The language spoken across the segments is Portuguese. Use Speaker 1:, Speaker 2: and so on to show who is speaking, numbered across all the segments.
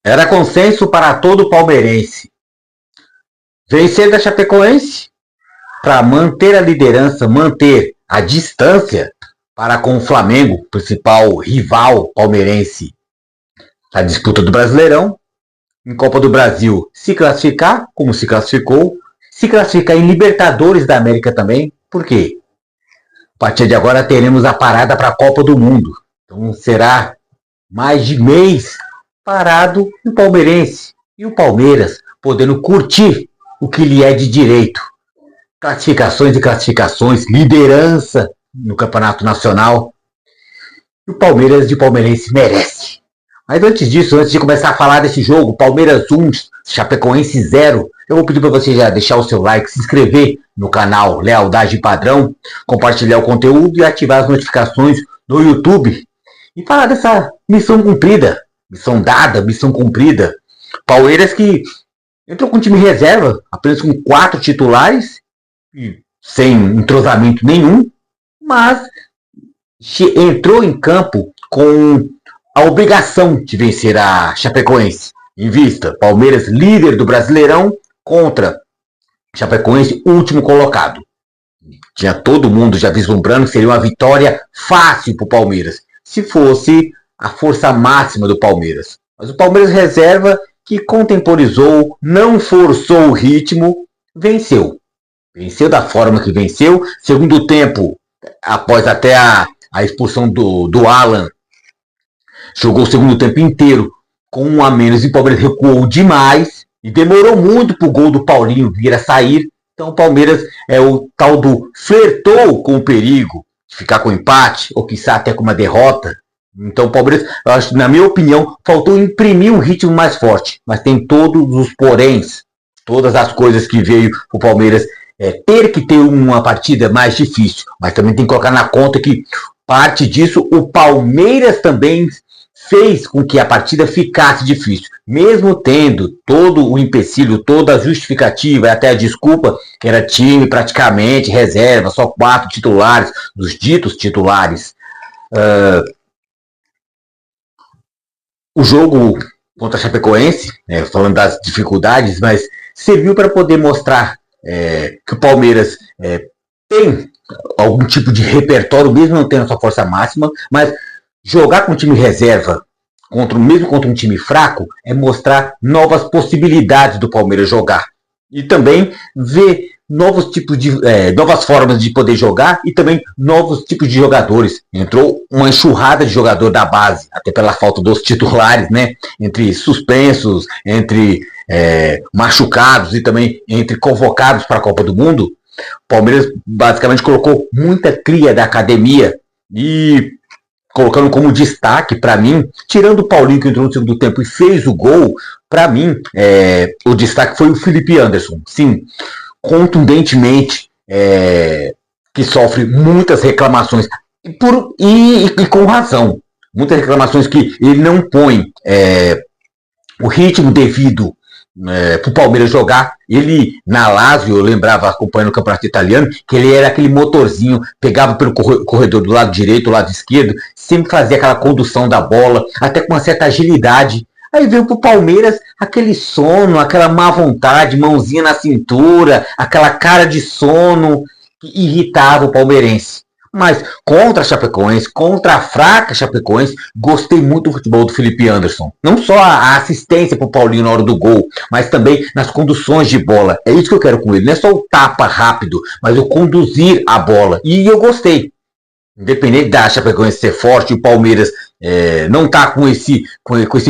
Speaker 1: Era consenso para todo palmeirense. Vencer da Chapecoense para manter a liderança, manter a distância para com o Flamengo, principal rival palmeirense na disputa do Brasileirão. Em Copa do Brasil, se classificar, como se classificar em Libertadores da América também. Por quê? A partir de agora teremos a parada para a Copa do Mundo. Então será mais de mês parado o palmeirense e o Palmeiras podendo curtir o que lhe é de direito. Classificações e classificações, liderança no Campeonato Nacional. E o Palmeiras de palmeirense merece. Mas antes disso, antes de começar a falar desse jogo, Palmeiras 1, Chapecoense 0, eu vou pedir para você já deixar o seu like, se inscrever no canal Lealdade Padrão, compartilhar o conteúdo e ativar as notificações no YouTube. E falar dessa missão cumprida, missão dada, missão cumprida. Palmeiras que entrou com time reserva, apenas com 4 titulares, sem entrosamento nenhum, mas entrou em campo com a obrigação de vencer a Chapecoense. Em vista, Palmeiras líder do Brasileirão contra Chapecoense último colocado. Tinha todo mundo já vislumbrando que seria uma vitória fácil para o Palmeiras, se fosse a força máxima do Palmeiras. Mas o Palmeiras reserva, que contemporizou, não forçou o ritmo, venceu. Venceu da forma que venceu. Segundo tempo, após até a expulsão do Alan, jogou o segundo tempo inteiro com 1 a menos e o Palmeiras recuou demais e demorou muito para o gol do Paulinho vir a sair. Então o Palmeiras é o tal do flertou com o perigo de ficar com empate ou quiçá até com uma derrota. Então o Palmeiras, eu acho, na minha opinião, faltou imprimir um ritmo mais forte, mas tem todos os poréns, todas as coisas que veio o Palmeiras ter que ter uma partida mais difícil, mas também tem que colocar na conta que parte disso o Palmeiras também fez com que a partida ficasse difícil, mesmo tendo todo o empecilho, toda a justificativa e até a desculpa, que era time praticamente reserva, só 4 titulares, dos ditos titulares. O jogo contra a Chapecoense, falando das dificuldades, mas serviu para poder mostrar que o Palmeiras tem algum tipo de repertório, mesmo não tendo a sua força máxima, mas jogar com um time reserva, mesmo contra um time fraco, é mostrar novas possibilidades do Palmeiras jogar. E também ver novos tipos de novas formas de poder jogar e também novos tipos de jogadores. Entrou uma enxurrada de jogador da base, até pela falta dos titulares, né? Entre suspensos, entre machucados e também entre convocados para a Copa do Mundo. O Palmeiras basicamente colocou muita cria da academia e colocando como destaque para mim, tirando o Paulinho que entrou no segundo tempo e fez o gol, para mim o destaque foi o Felipe Anderson. Sim, contundentemente, que sofre muitas reclamações e com razão. Muitas reclamações que ele não põe o ritmo devido para o Palmeiras jogar. Ele, na Lazio, eu lembrava, acompanhando o campeonato italiano, que ele era aquele motorzinho, pegava pelo corredor do lado direito, do lado esquerdo, sempre fazia aquela condução da bola, até com uma certa agilidade. Aí veio pro Palmeiras aquele sono, aquela má vontade, mãozinha na cintura, aquela cara de sono que irritava o palmeirense. Mas contra a Chapecoense, contra a fraca Chapecoense, gostei muito do futebol do Felipe Anderson. Não só a assistência pro Paulinho na hora do gol, mas também nas conduções de bola. É isso que eu quero com ele. Não é só o tapa rápido, mas o conduzir a bola. E eu gostei. Independente da Chapecoense ser forte, o Palmeiras não tá com esse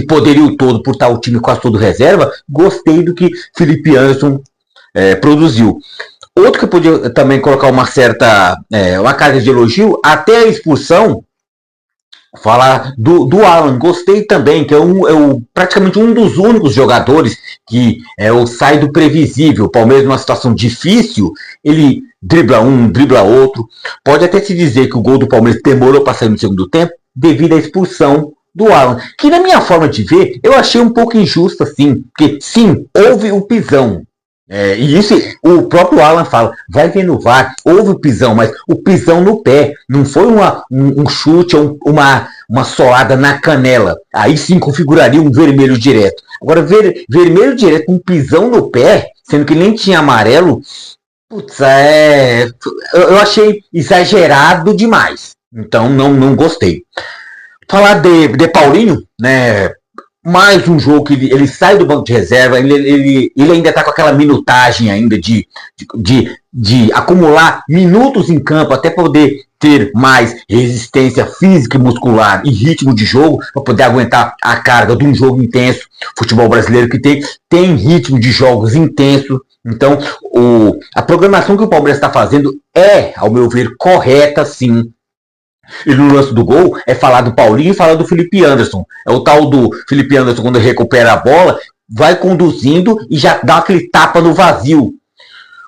Speaker 1: poderio todo por estar o time quase todo reserva, gostei do que Felipe Anderson produziu. Outro que eu podia também colocar uma carga de elogio, até a expulsão, falar do Alan, gostei também, que é praticamente um dos únicos jogadores que sai do previsível. O Palmeiras numa situação difícil, ele dribla um, dribla outro. Pode até se dizer que o gol do Palmeiras demorou para sair no segundo tempo, devido à expulsão do Alan, que na minha forma de ver, eu achei um pouco injusto assim, porque sim, houve o pisão. E isso o próprio Alan fala, vai ver no VAR, houve o pisão, mas o pisão no pé, não foi um chute ou uma solada na canela. Aí sim configuraria um vermelho direto. Agora, vermelho direto com um pisão no pé, sendo que nem tinha amarelo, putz, eu achei exagerado demais. Então não gostei. Falar de Paulinho, né? Mais um jogo que ele sai do banco de reserva, ele ainda está com aquela minutagem ainda de acumular minutos em campo até poder ter mais resistência física e muscular e ritmo de jogo para poder aguentar a carga de um jogo intenso. Futebol brasileiro que tem ritmo de jogos intenso. Então, a programação que o Palmeiras está fazendo ao meu ver, correta sim. E no lance do gol é falar do Paulinho e falar do Felipe Anderson. É o tal do Felipe Anderson, quando recupera a bola, vai conduzindo e já dá aquele tapa no vazio.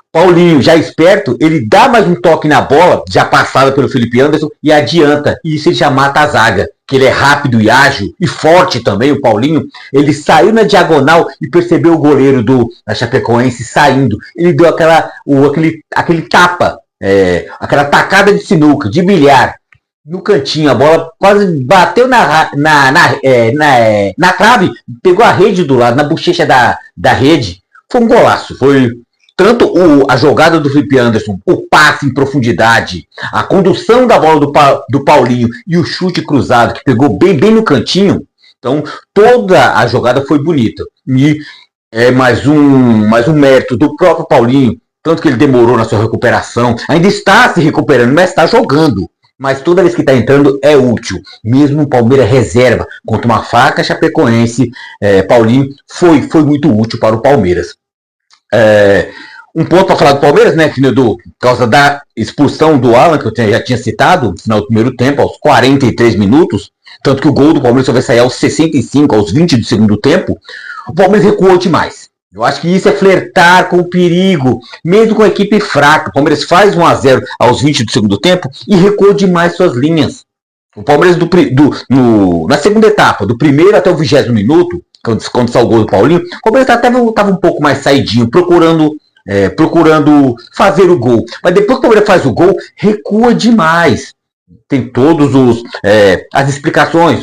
Speaker 1: Paulinho, já esperto, ele dá mais um toque na bola, já passada pelo Felipe Anderson, e adianta. E isso ele já mata a zaga, que ele é rápido e ágil, e forte também, o Paulinho. Ele saiu na diagonal e percebeu o goleiro da Chapecoense saindo. Ele deu aquele tapa, aquela tacada de sinuca, de bilhar. No cantinho, a bola quase bateu na trave, pegou a rede do lado, na bochecha da rede. Foi um golaço. Foi tanto a jogada do Felipe Anderson, o passe em profundidade, a condução da bola do Paulinho e o chute cruzado, que pegou bem no cantinho. Então, toda a jogada foi bonita. E é mais um mérito do próprio Paulinho, tanto que ele demorou na sua recuperação. Ainda está se recuperando, mas está jogando. Mas toda vez que está entrando é útil. Mesmo o Palmeiras reserva contra uma faca chapecoense, Paulinho foi muito útil para o Palmeiras. Um ponto para falar do Palmeiras, né, por causa da expulsão do Alan, que eu já tinha citado, no final do primeiro tempo, aos 43 minutos, tanto que o gol do Palmeiras só vai sair aos 65, aos 20 do segundo tempo, o Palmeiras recuou demais. Eu acho que isso é flertar com o perigo, mesmo com a equipe fraca. O Palmeiras faz 1-0 aos 20 do segundo tempo e recuou demais suas linhas. O Palmeiras, na segunda etapa, do primeiro até o 20º minuto, quando saiu o gol do Paulinho, o Palmeiras estava um pouco mais saidinho, procurando fazer o gol. Mas depois que o Palmeiras faz o gol, recua demais. Tem todos as explicações,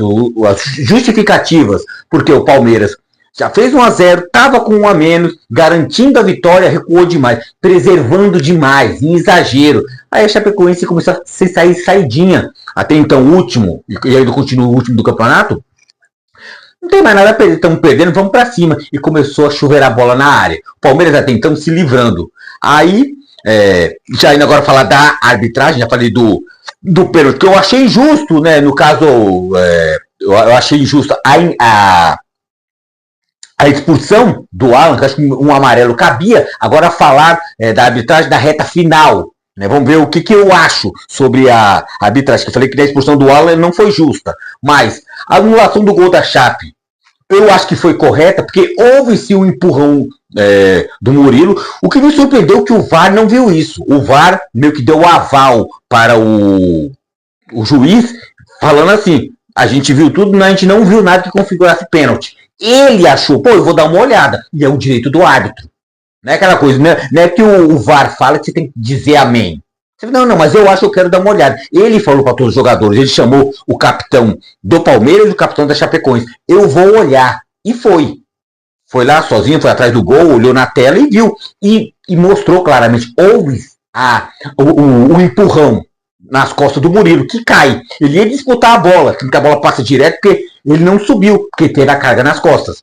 Speaker 1: as justificativas, porque o Palmeiras já fez 1-0, estava com 1 a menos, garantindo a vitória, recuou demais, preservando demais, em exagero. Aí a Chapecoense começou a sair saidinha. Até então, o último, e ainda continua o último do campeonato. Não tem mais nada a perder, estamos perdendo, vamos para cima. E começou a chover a bola na área. O Palmeiras até então se livrando. Aí, já indo agora falar da arbitragem, já falei do pênalti, que eu achei injusto, né? No caso, eu achei injusto a expulsão do Alan, que acho que um amarelo cabia. Agora falar da arbitragem da reta final. Né? Vamos ver o que eu acho sobre a arbitragem. Que eu falei que a expulsão do Alan não foi justa. Mas a anulação do gol da Chape, eu acho que foi correta, porque houve-se um empurrão do Murilo. O que me surpreendeu é que o VAR não viu isso. O VAR meio que deu o aval para o juiz, falando assim, a gente viu tudo, mas a gente não viu nada que configurasse pênalti. Ele achou, eu vou dar uma olhada. E é o direito do árbitro. Não é aquela coisa, não é que o VAR fala que você tem que dizer amém. Você fala, não, mas eu acho que eu quero dar uma olhada. Ele falou para todos os jogadores, ele chamou o capitão do Palmeiras e o capitão da Chapecoense. Eu vou olhar. E foi. Foi lá sozinho, foi atrás do gol, olhou na tela e viu. E mostrou claramente, houve o empurrão nas costas do Murilo, que cai. Ele ia disputar a bola, que a bola passa direto, porque ele não subiu, porque teve a carga nas costas.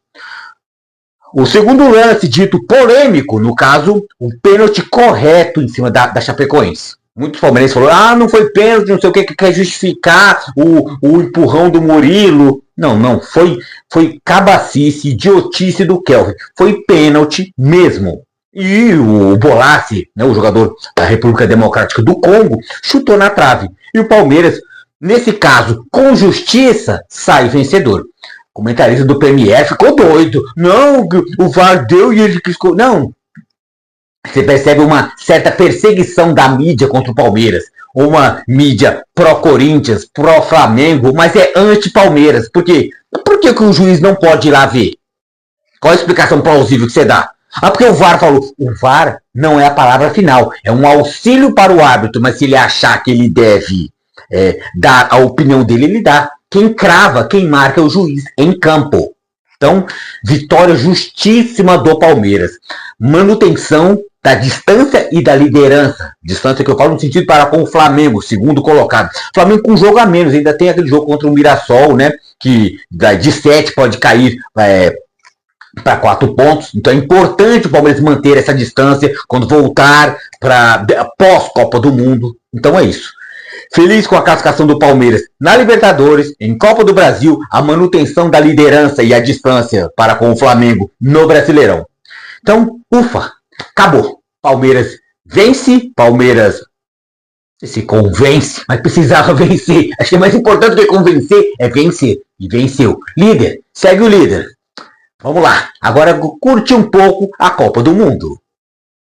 Speaker 1: O segundo lance, dito polêmico, no caso, o pênalti correto em cima da Chapecoense. Muitos palmeirenses falaram, não foi pênalti, não sei o que quer justificar o empurrão do Murilo. Não, foi cabacice, idiotice do Kelvin. Foi pênalti mesmo. E o Bolasie, né, o jogador da República Democrática do Congo, chutou na trave. E o Palmeiras, nesse caso, com justiça, sai vencedor. O comentarista do PMF ficou doido. Não, o VAR deu e ele quis... Não. Você percebe uma certa perseguição da mídia contra o Palmeiras. Uma mídia pró-Corinthians, pró-Flamengo, mas é anti-Palmeiras. Por quê? Por que o juiz não pode ir lá ver? Qual a explicação plausível que você dá? Ah, porque o VAR falou. O VAR não é a palavra final. É um auxílio para o árbitro, mas se ele achar que ele deve dar a opinião dele, ele dá. Quem crava, quem marca é o juiz em campo. Então, vitória justíssima do Palmeiras. Manutenção da distância e da liderança. Distância que eu falo no sentido para com o Flamengo, segundo colocado. Flamengo com um jogo a menos, ainda tem aquele jogo contra o Mirassol, né? Que de 7 pode cair para 4 pontos. Então é importante o Palmeiras manter essa distância quando voltar para pós-Copa do Mundo. Então é isso. Feliz com a classificação do Palmeiras na Libertadores, em Copa do Brasil, a manutenção da liderança e a distância para com o Flamengo no Brasileirão. Então, ufa, acabou. Palmeiras vence, Palmeiras se convence, mas precisava vencer. Acho que é mais importante do que convencer é vencer. E venceu. Líder, segue o líder. Vamos lá, agora curte um pouco a Copa do Mundo.